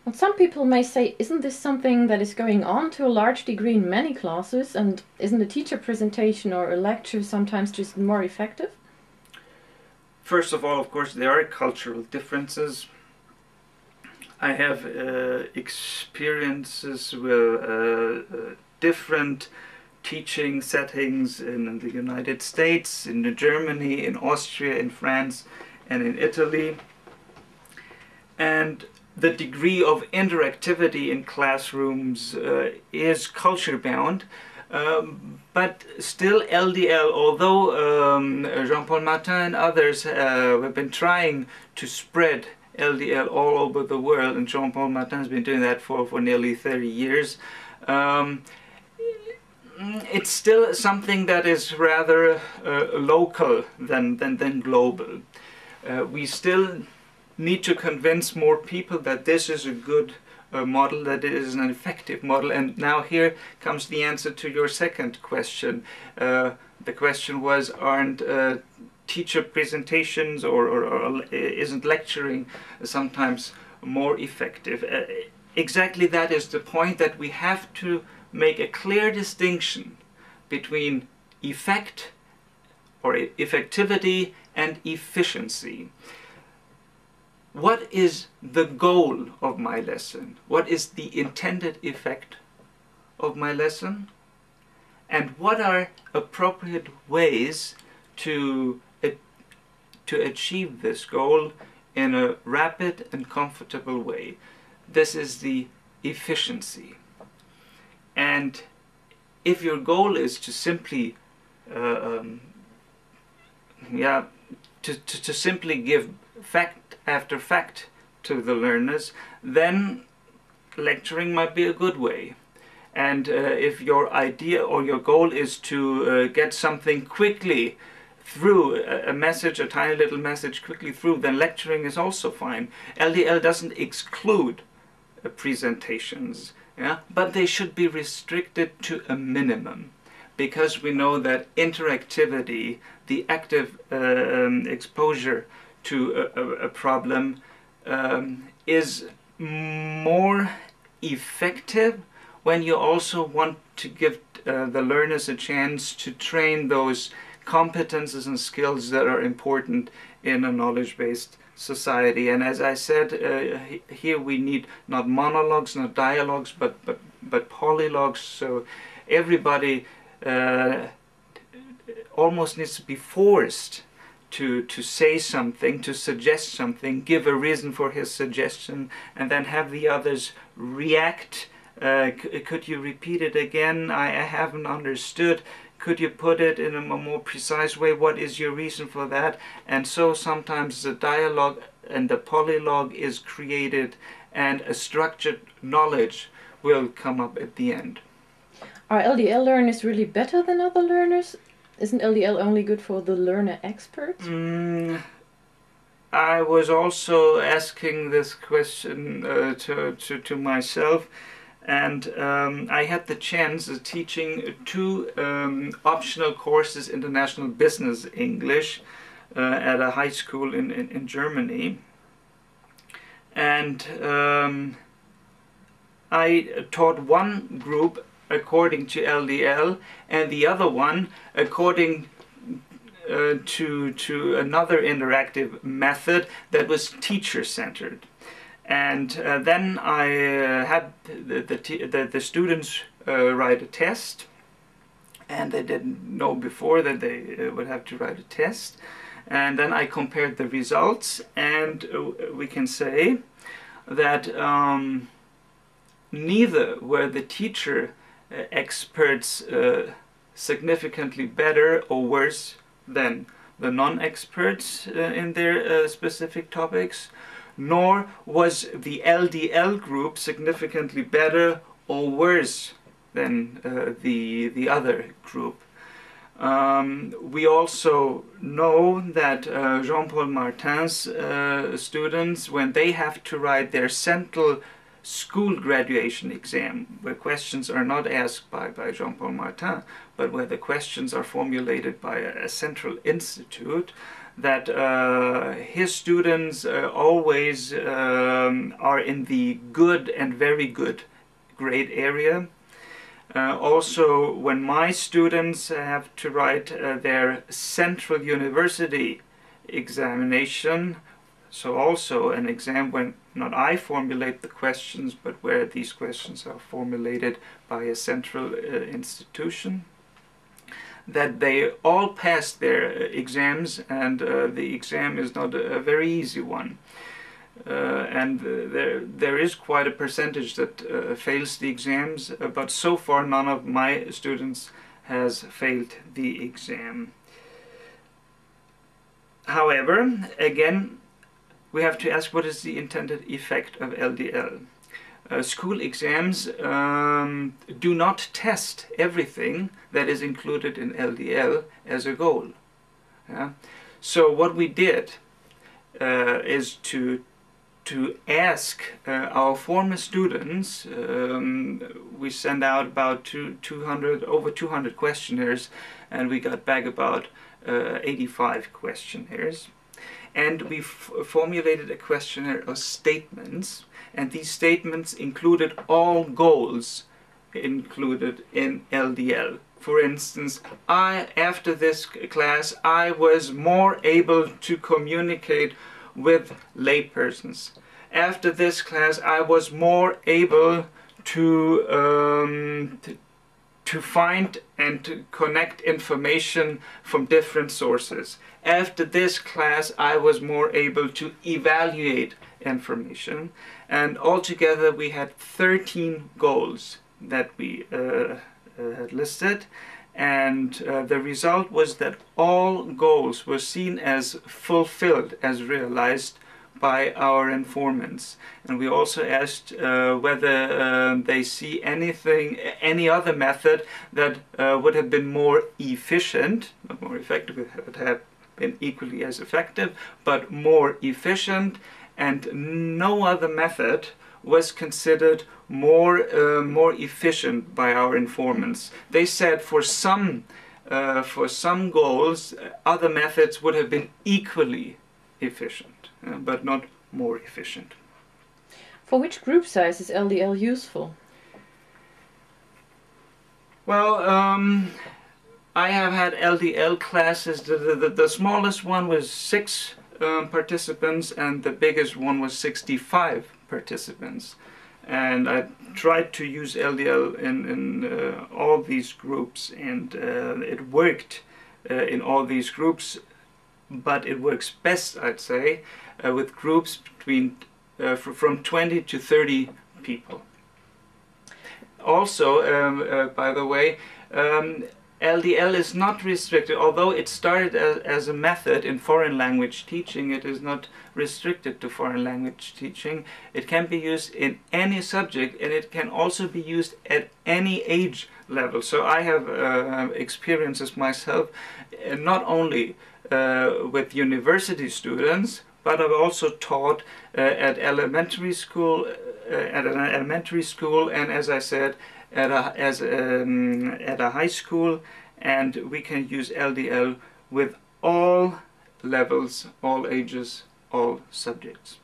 Well, some people may say, isn't this something that is going on to a large degree in many classes, and isn't a teacher presentation or a lecture sometimes just more effective? First of all, of course, there are cultural differences. I have experiences with different teaching settings in the United States, in Germany, in Austria, in France, and in Italy. And the degree of interactivity in classrooms is culture bound. But still LDL, although Jean-Paul Martin and others have been trying to spread LDL all over the world, and Jean-Paul Martin has been doing that for nearly 30 years, it's still something that is rather local than global. We still need to convince more people that this is a good model, that it is an effective model. And now here comes the answer to your second question. The question was, aren't teacher presentations or isn't lecturing sometimes more effective? Exactly, that is the point, that we have to make a clear distinction between effect or effectivity and efficiency. What is the goal of my lesson? What is the intended effect of my lesson? And what are appropriate ways to achieve this goal in a rapid and comfortable way? This is the efficiency. And if your goal is to simply to simply give fact after fact to the learners, then lecturing might be a good way. And if your idea or your goal is to get something quickly through, a message, a tiny little message quickly through, then lecturing is also fine. LDL doesn't exclude presentations, yeah? But they should be restricted to a minimum, because we know that interactivity, the active exposure to a problem is more effective when you also want to give the learners a chance to train those competences and skills that are important in a knowledge-based society. And as I said, here we need not monologues, not dialogues, but polylogues. So everybody almost needs to be forced to say something, to suggest something, give a reason for his suggestion, and then have the others react. Could you repeat it again? I haven't understood. Could you put it in a more precise way? What is your reason for that? And so sometimes the dialogue and the polylogue is created, and a structured knowledge will come up at the end. Are LDL learners really better than other learners? Isn't LDL only good for the learner experts? I was also asking this question to myself, and I had the chance of teaching two optional courses, International Business English, at a high school in Germany. And I taught one group according to LDL, and the other one according to another interactive method that was teacher-centered. And then I had the students write a test, and they didn't know before that they would have to write a test. And then I compared the results, and we can say that neither were the teacher experts significantly better or worse than the non-experts in their specific topics, nor was the LDL group significantly better or worse than the other group. We also know that Jean-Paul Martin's students, when they have to write their central school graduation exam, where questions are not asked by Jean-Paul Martin, but where the questions are formulated by a central institute, that his students always are in the good and very good grade area. Also, when my students have to write their central university examination, so also an exam when not I formulate the questions, but where these questions are formulated by a central institution, that they all pass their exams, and the exam is not a very easy one. And there is quite a percentage that fails the exams, but so far none of my students has failed the exam. However, again, we have to ask, what is the intended effect of LDL? School exams do not test everything that is included in LDL as a goal. Yeah? So what we did is to ask our former students. We sent out about over 200 questionnaires, and we got back about 85 questionnaires. And we formulated a questionnaire of statements, and these statements included all goals included in LDL. For instance, after this class, I was more able to communicate with laypersons. After this class, I was more able to find and to connect information from different sources. After this class, I was more able to evaluate information. And altogether, we had 13 goals that we had listed. And the result was that all goals were seen as fulfilled, as realized by our informants. And we also asked whether they see any other method that would have been more efficient, not more effective, it would have been equally as effective, but more efficient, and no other method was considered more efficient by our informants. They said for some goals, other methods would have been equally efficient, but not more efficient. For which group size is LDL useful? Well, I have had LDL classes. The smallest one was 6 participants, and the biggest one was 65 participants. And I tried to use LDL in all these groups, and it worked in all these groups, but it works best, I'd say, with groups between from 20 to 30 people. Also, by the way, LDL is not restricted, although it started as a method in foreign language teaching. It is not restricted to foreign language teaching. It can be used in any subject, and it can also be used at any age level. So I have experiences myself, not only with university students, but I've also taught at elementary school, and as I said, at a high school, and we can use LDL with all levels, all ages, all subjects.